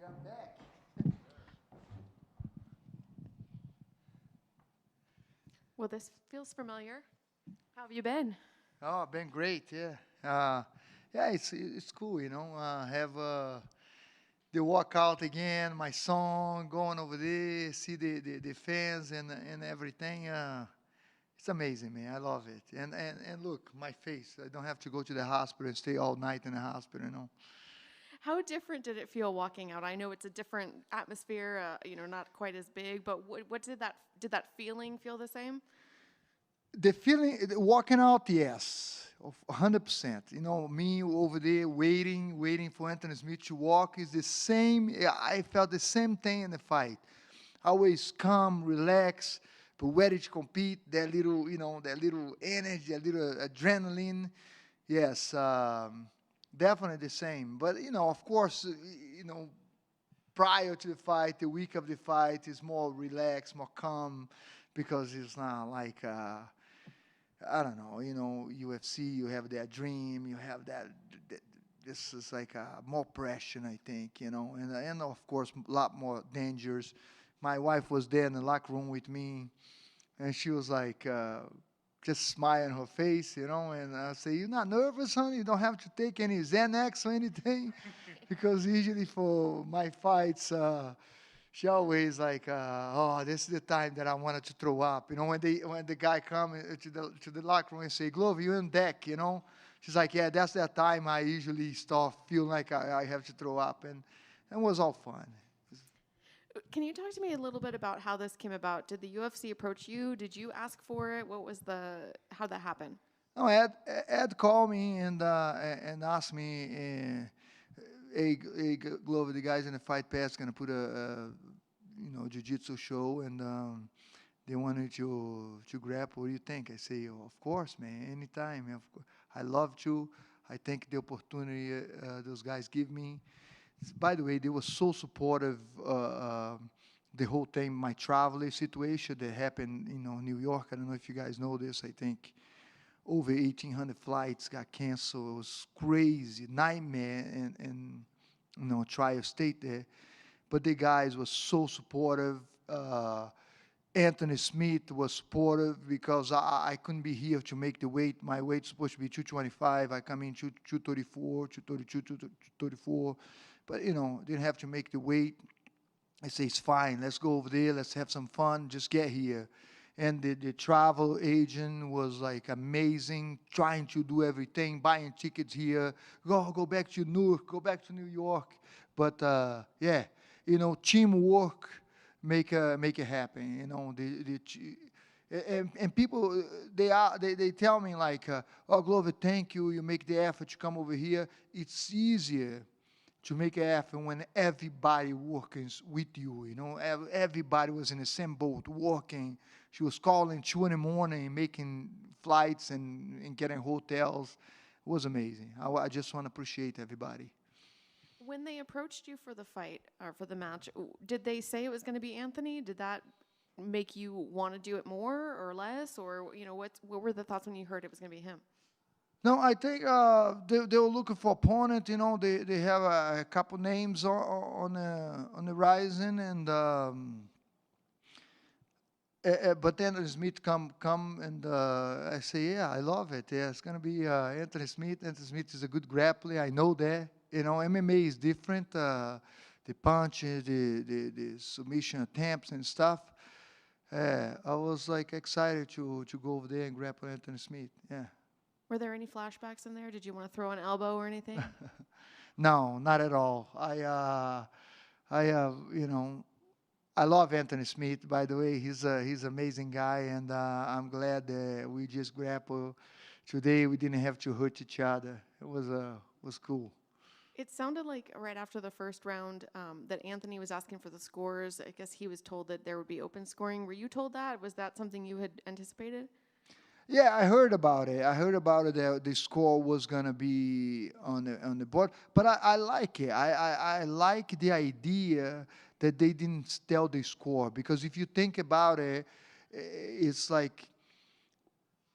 We are back. Well, this feels familiar. How have you been? Oh, been great. Yeah. Yeah, it's cool. Have the walkout again. My song going over there. See the fans and everything. It's amazing, man. I love it. And look, my face. I don't have to go to the hospital and stay all night in the hospital. How different did it feel walking out? I know it's a different atmosphere, not quite as big, but what did that feeling feel the same? The feeling, walking out, yes, 100%. Me over there waiting for Anthony Smith to walk is the same. Yeah, I felt the same thing in the fight. Always calm, relax, but ready to compete. That little energy, that little adrenaline. Yes, definitely the same. But of course, prior to the fight, the week of the fight is more relaxed, more calm, because it's not like. I don't know, UFC, you have that dream, you have that this is like more pressure, I think, and of course, a lot more dangers. My wife was there in the locker room with me, and she was like, just smile on her face, and I say, "You're not nervous, honey? You don't have to take any Xanax or anything," because usually for my fights, she always like, oh, this is the time that I wanted to throw up. When the guy come to the locker room and say, Glove, you in deck, She's like, yeah, that's that time I usually start feeling like I have to throw up, and it was all fun. Can you talk to me a little bit about how this came about? Did the UFC approach you? Did you ask for it? How'd that happen? No, Ed called me and asked me, hey, Glover, the guys in the Fight Pass gonna put a jiu-jitsu show, and they wanted to grapple. What do you think? I say, oh, of course, man, anytime. I love to. I think the opportunity those guys give me. By the way, they were so supportive. The whole time, my traveling situation that happened, New York. I don't know if you guys know this. I think over 1,800 flights got canceled. It was crazy, nightmare, and try to stay there. But the guys were so supportive. Anthony Smith was supportive because I couldn't be here to make the weight. My weight's supposed to be 225. I come in 234, 232, 234. But, didn't have to make the weight. I say, it's fine. Let's go over there. Let's have some fun. Just get here. And the travel agent was like amazing, trying to do everything, buying tickets here, go back to Newark, go back to New York. But yeah, teamwork make it happen. And people they tell me like, oh Glover, thank you. You make the effort to come over here. It's easier to make it happen when everybody working with you, everybody was in the same boat working. She was calling 2 in the morning, making flights and getting hotels. It was amazing. I just want to appreciate everybody. When they approached you for the fight or for the match, did they say it was going to be Anthony? Did that make you want to do it more or less? Or, what were the thoughts when you heard it was going to be him? No, I think they were looking for opponent. They have a couple names on the rising, and but then Smith come and I say, yeah, I love it. Yeah, it's gonna be Anthony Smith. Anthony Smith is a good grappler. I know that. MMA is different. The punches, the submission attempts and stuff. I was like excited to go over there and grapple Anthony Smith. Yeah. Were there any flashbacks in there? Did you want to throw an elbow or anything? No, not at all. I love Anthony Smith. By the way, he's an amazing guy, and I'm glad that we just grappled today. We didn't have to hurt each other. It was cool. It sounded like right after the first round that Anthony was asking for the scores. I guess he was told that there would be open scoring. Were you told that? Was that something you had anticipated? Yeah, I heard about it. I heard about it that the score was gonna be on the board, but I like it. I like the idea that they didn't tell the score, because if you think about it, it's like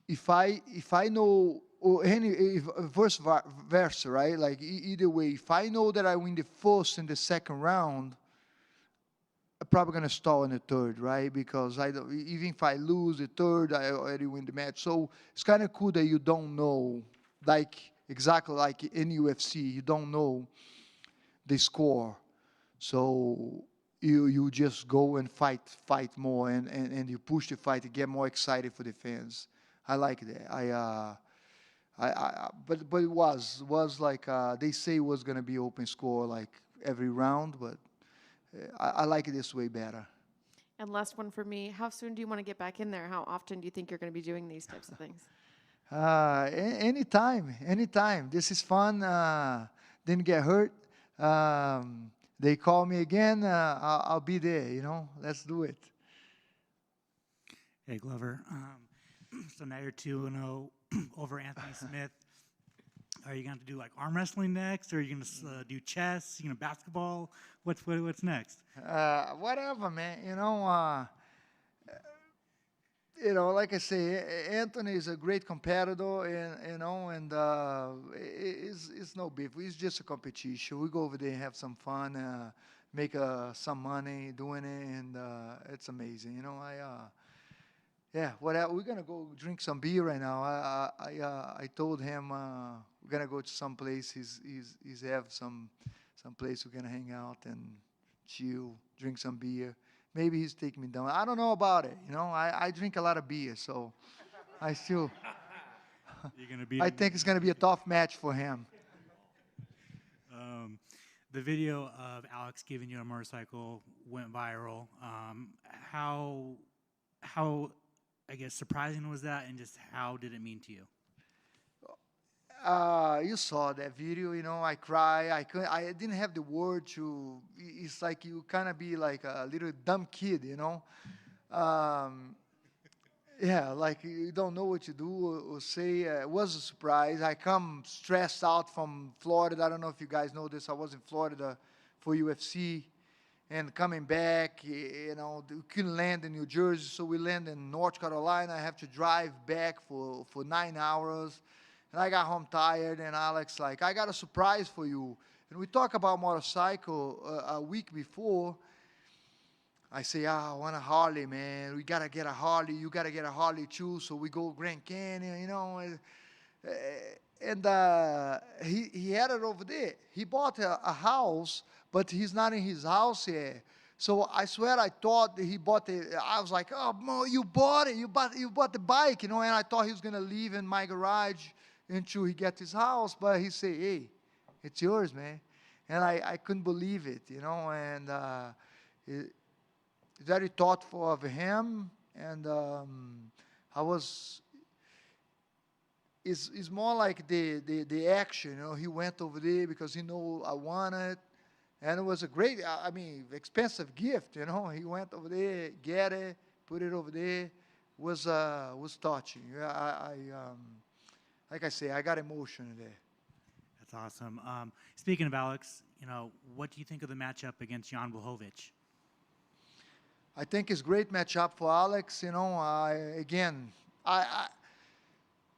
if I know or any verse versa, right? Like either way, if I know that I win the first and the second round, I'm probably gonna stall in the third, right? Because I don't, even if I lose the third, I already win the match. So it's kind of cool that you don't know, like exactly like in UFC, you don't know the score. So you just go and fight more, and you push the fight to get more excited for the fans. I like that. But it was like they say it was gonna be open score like every round, but I like it this way better. And last one for me. How soon do you want to get back in there? How often do you think you're going to be doing these types of things? Anytime, anytime. This is fun. Didn't get hurt. They call me again. I'll be there. Let's do it. Hey, Glover. So now you're 2-0 over Anthony Smith. Are you going to do like arm wrestling next, or are you going to do chess? Basketball? What's next? Whatever, man. Like I say, Anthony is a great competitor, and it's no beef. It's just a competition. We go over there and have some fun, make some money doing it, and it's amazing. Yeah. Whatever. We're gonna go drink some beer right now. I told him we're gonna go to some place. He's have some place we're gonna hang out and chill, drink some beer. Maybe he's taking me down. I don't know about it. I drink a lot of beer, so I still. You're gonna beat I him? think it's going to be a tough match for him. The video of Alex giving you a motorcycle went viral. How I guess surprising was that, and just how did it mean to you? You saw that video, I cry. I didn't have the word to. It's like you kind of be like a little dumb kid. Yeah, like you don't know what to do or say. It was a surprise. I come stressed out from Florida. I don't know if you guys know this. I was in Florida for UFC, and coming back, we couldn't land in New Jersey, so we land in North Carolina. I have to drive back for 9 hours. And I got home tired, and Alex like, I got a surprise for you. And we talk about motorcycle a week before. I say, I want a Harley, man. We got to get a Harley. You got to get a Harley, too. So we go Grand Canyon, And he had it over there. He bought a house, but he's not in his house yet. So I swear I thought that he bought I was like, oh, Mo, you bought it. You bought the bike, and I thought he was going to leave in my garage until he gets his house. But he said, hey, it's yours, man. And I couldn't believe it, and very thoughtful of him. And it's more like the action, he went over there because he knew I wanted. And it was a great, expensive gift, He went over there, get it, put it over there. Was touching. Like I say, I got emotion there. That's awesome. Speaking of Alex, what do you think of the matchup against Jan Blachowicz? I think it's a great matchup for Alex. I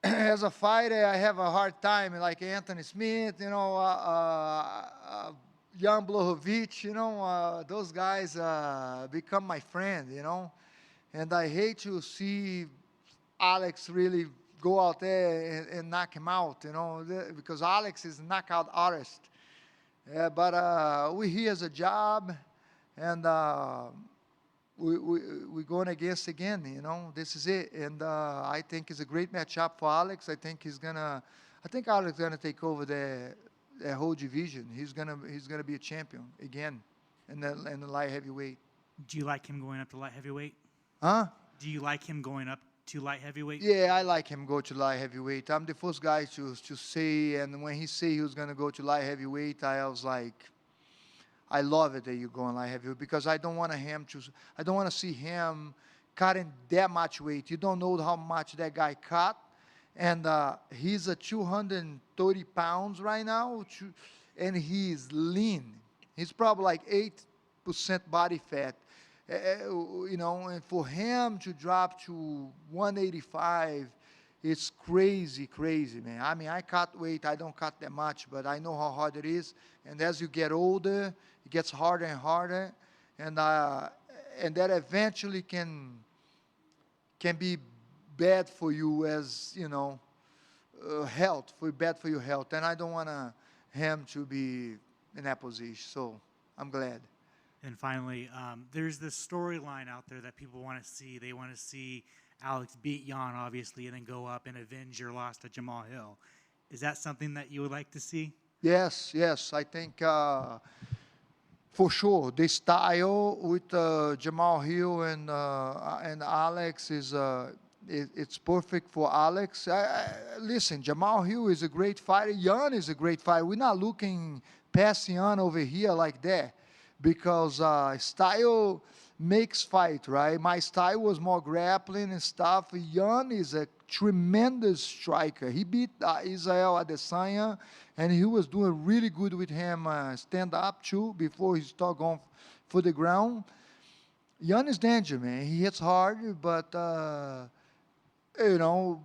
as a fighter, I have a hard time, like Anthony Smith, Jan Blachowicz, those guys become my friend, And I hate to see Alex really go out there and knock him out, because Alex is a knockout artist. But he has a job, and we're going against again, This is it, and I think it's a great matchup for Alex. I think Alex is gonna take over the whole division. He's gonna be a champion again, in the light heavyweight. Do you like him going up to light heavyweight? Huh? Do you like him going up to light heavyweight? Yeah, I like him go to light heavyweight. I'm the first guy to say, and when he said he was gonna go to light heavyweight, I was like, I love it that you're going light heavyweight, because I don't want to see him cutting that much weight. You don't know how much that guy cut, and he's at 230 pounds right now, and he's lean. He's probably like 8% body fat. And for him to drop to 185, it's crazy, crazy, man. I mean, I cut weight. I don't cut that much, but I know how hard it is. And as you get older, it gets harder and harder, and that eventually can be bad for you, as you know, bad for your health. And I don't want him to be in that position. So I'm glad. And finally, there's this storyline out there that people want to see. They want to see Alex beat Jan, obviously, and then go up and avenge your loss to Jamal Hill. Is that something that you would like to see? Yes, yes. I think for sure the style with Jamal Hill and Alex it's perfect for Alex. Listen, Jamal Hill is a great fighter. Jan is a great fighter. We're not looking past Jan over here like that, because style makes fight, right? My style was more grappling and stuff. Jan is a tremendous striker. He beat Israel Adesanya, and he was doing really good with him stand up too before he started going for the ground. Jan is danger, man. He hits hard, but you know,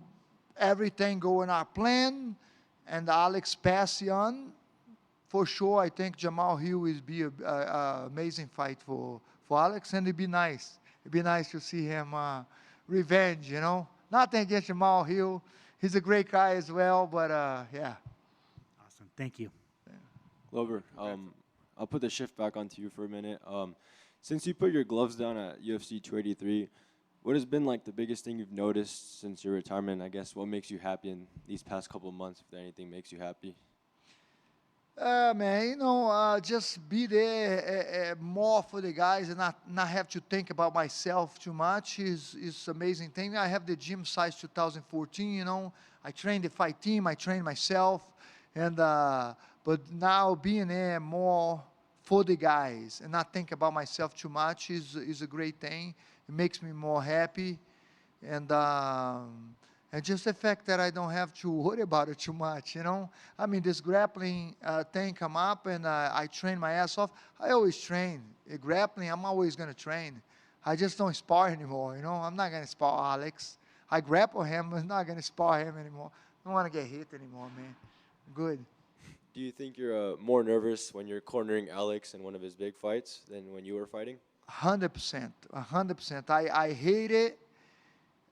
everything going our plan, and Alex passed Jan. For sure, I think Jamal Hill will be an amazing fight for Alex, and it'd be nice. It'd be nice to see him revenge, you know. Nothing against Jamal Hill. He's a great guy as well, but yeah. Awesome. Thank you. Glover, I'll put the shift back onto you for a minute. Since you put your gloves down at UFC 283, what has been like the biggest thing you've noticed since your retirement? I guess what makes you happy in these past couple of months, if anything makes you happy? Man, you know, just be there more for the guys and not have to think about myself too much is amazing thing. I have the gym size 2014, you know. I train the fight team, I train myself, and but now being there more for the guys and not think about myself too much is a great thing. It makes me more happy, and just the fact that I don't have to worry about it too much, you know. I mean, this grappling thing come up, and I train my ass off. I always train. Grappling, I'm always going to train. I just don't spar anymore, you know. I'm not going to spar Alex. I grapple him, but I'm not going to spar him anymore. I don't want to get hit anymore, man. Good. Do you think you're more nervous when you're cornering Alex in one of his big fights than when you were fighting? 100%. 100%. I hate it.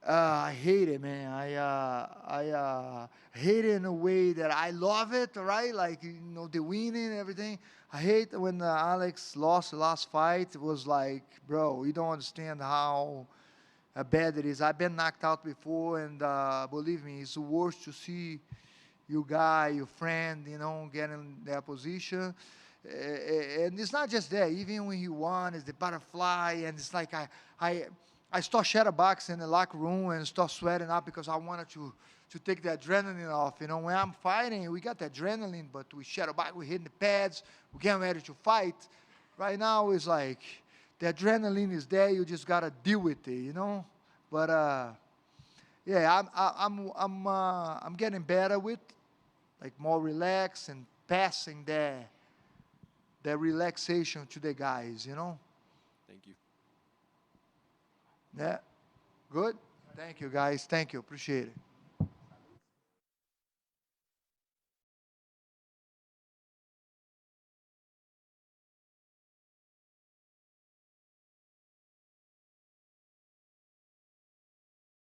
I hate it, man. I hate it in a way that I love it, right? Like, you know, the winning and everything. I hate when Alex lost the last fight. It was like, bro, you don't understand how bad it is. I've been knocked out before, and believe me, it's worse to see your guy, your friend, you know, get in that position. And it's not just that. Even when he won, it's the butterfly, and it's like I start shadowboxing in the locker room and start sweating up because I wanted to take the adrenaline off. You know, when I'm fighting, we got the adrenaline, but we shadowbox, we hitting the pads, we getting ready to fight. Right now, it's like the adrenaline is there. You just gotta deal with it, you know. But yeah, I'm getting better with, like, more relaxed and passing the relaxation to the guys, you know. Thank you. Yeah. Good. Thank you, guys. Thank you. Appreciate it.